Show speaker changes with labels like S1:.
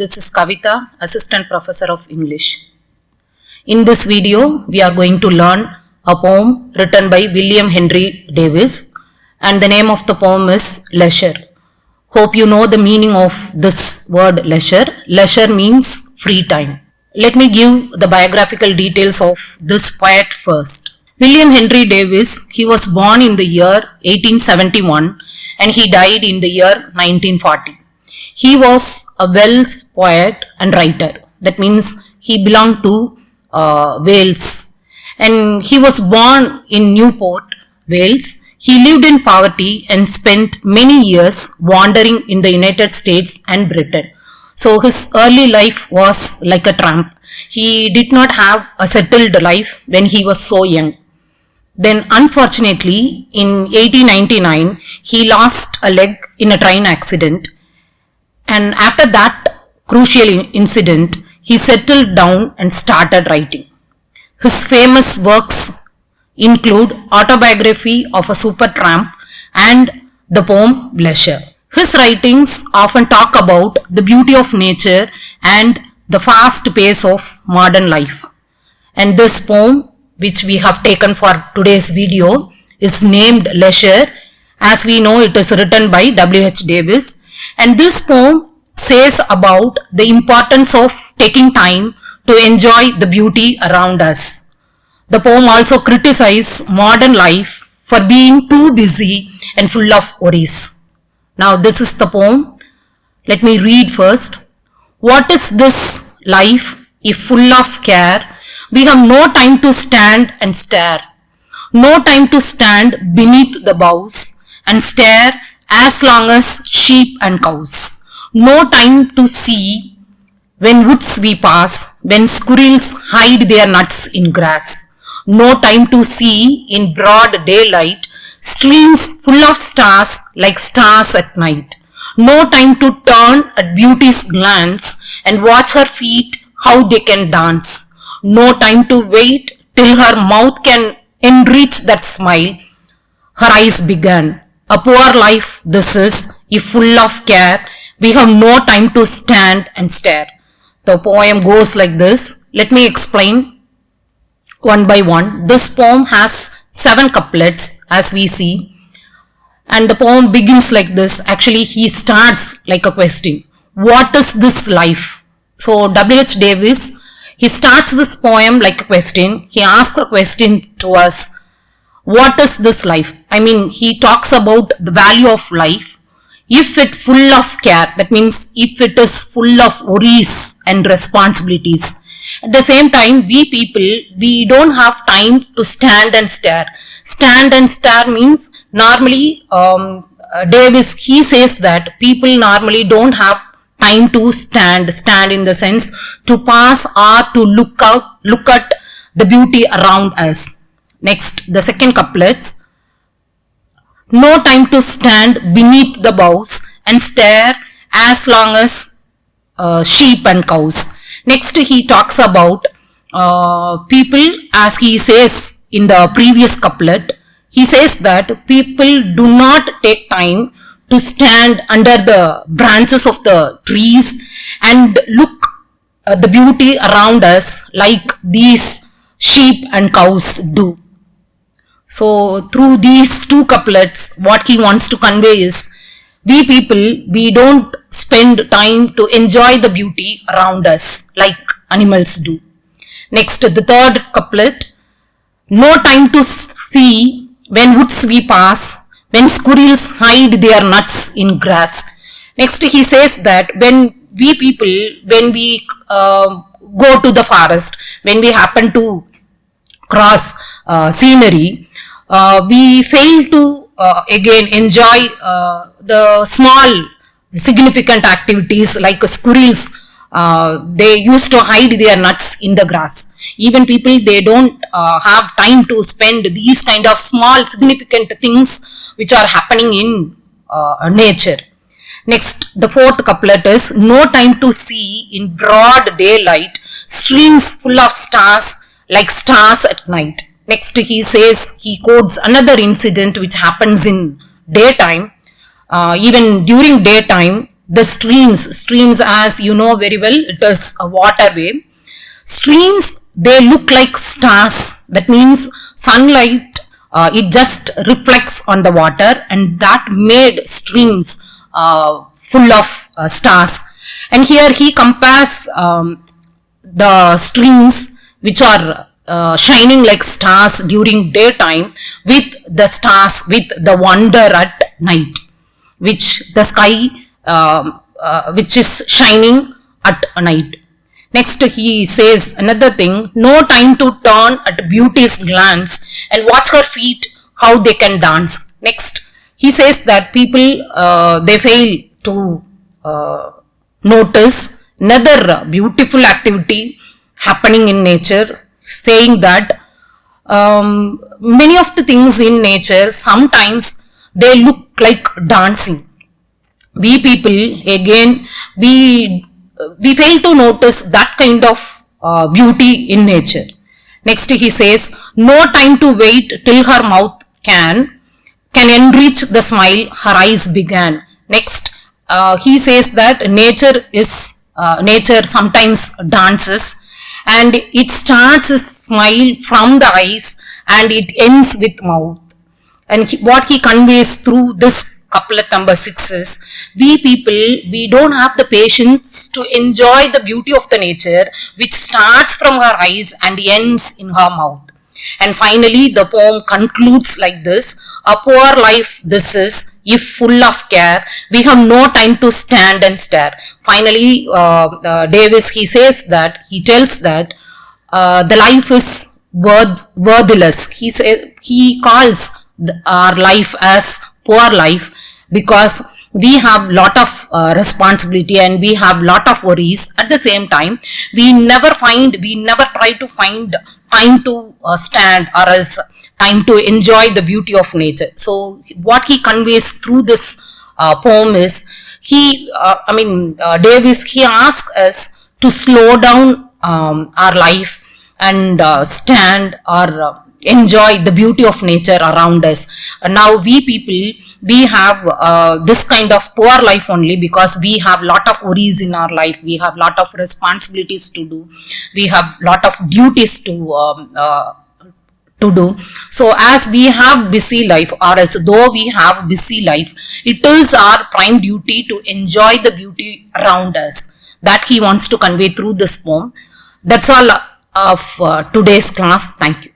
S1: This is Kavita, Assistant Professor of English. In this video, we are going to learn a poem written by William Henry Davies, and the name of the poem is Leisure. Hope you know the meaning of this word leisure. Leisure means free time. Let me give the biographical details of this poet first. William Henry Davies, he was born in the year 1871 and he died in the year 1940. He was a Welsh poet and writer. That means he belonged to Wales. And he was born in Newport, Wales. He lived in poverty and spent many years wandering in the United States and Britain. So his early life was like a tramp. He did not have a settled life when he was so young. Then unfortunately in 1899 he lost a leg in a train accident, and after that crucial incident he settled down and started writing. His famous works include Autobiography of a Super Tramp and the poem Leisure. His writings often talk about the beauty of nature and the fast pace of modern life. And this poem, which we have taken for today's video, is named Leisure. As we know, it is written by W.H. Davies, and this poem says about the importance of taking time to enjoy the beauty around us. The poem also criticizes modern life for being too busy and full of worries. Now this is the poem. Let me read first. What is this life if full of care? We have no time to stand and stare, no time to stand beneath the boughs and stare as long as sheep and cows, no time to see when woods we pass, when squirrels hide their nuts in grass, no time to see in broad daylight streams full of stars like stars at night, no time to turn at beauty's glance and watch her feet how they can dance. No time to wait till her mouth can enrich that smile. Her eyes began. A poor life this is, if full of care, we have no time to stand and stare. The poem goes like this. Let me explain one by one. This poem has 7 couplets as we see. And the poem begins like this. Actually, he starts like a question. What is this life? So W.H. Davies, he starts this poem like a question. He asks a question to us. What is this life? I mean, he talks about the value of life. If it full of care, that means if it is full of worries and responsibilities. At the same time, we people, we don't have time to stand and stare. Stand and stare means normally, Davies, he says that people normally don't have time to stand in the sense to pass or to look at the beauty around us. Next, the second couplets. No time to stand beneath the boughs and stare as long as sheep and cows. Next, he talks about people, as he says in the previous couplet. He says that people do not take time to stand under the branches of the trees and look at the beauty around us like these sheep and cows do. So through these 2 couplets, what he wants to convey is, we people, we don't spend time to enjoy the beauty around us like animals do. Next, the third couplet. No time to see when woods we pass, when squirrels hide their nuts in grass. Next, he says that when we people, when we go to the forest, when we happen to cross scenery, we fail to again enjoy the small significant activities like squirrels. They used to hide their nuts in the grass. Even people, they don't have time to spend these kind of small significant things which are happening in nature. Next, the fourth couplet is, no time to see in broad daylight streams full of stars like stars at night. Next, he says, he quotes another incident which happens in daytime. Even during daytime, the streams, as you know very well, it is a waterway. Streams, they look like stars. That means sunlight, it just reflects on the water, and that made streams full of stars. And here he compares the streams which are shining like stars during daytime with the stars, with the wonder at night, which the sky which is shining at night. Next he says another thing, no time to turn at beauty's glance and watch her feet how they can dance. Next he says that people they fail to notice another beautiful activity happening in nature, saying that many of the things in nature sometimes they look like dancing. We people again we fail to notice that kind of beauty in nature. Next he says, no time to wait till her mouth can enrich the smile her eyes began. Next he says that nature sometimes dances, and it starts a smile from the eyes and it ends with mouth. And what he conveys through this couplet number 6 is, we people, we don't have the patience to enjoy the beauty of the nature which starts from her eyes and ends in her mouth. And finally the poem concludes like this, a poor life this is, if full of care, we have no time to stand and stare. Finally Davis, he says that, he tells that the life is worthless. He calls our life as poor life, because we have lot of responsibility and we have lot of worries. At the same time, we never try to find time to stand, or else time to enjoy the beauty of nature. So what he conveys through this poem is, Davis, he asks us to slow down our life and stand or enjoy the beauty of nature around us. Now we people, we have this kind of poor life only because we have lot of worries in our life, we have lot of responsibilities to do, we have lot of duties to do. So as we have busy life, or as though we have busy life, it is our prime duty to enjoy the beauty around us. That he wants to convey through this poem. That's all of today's class. Thank you.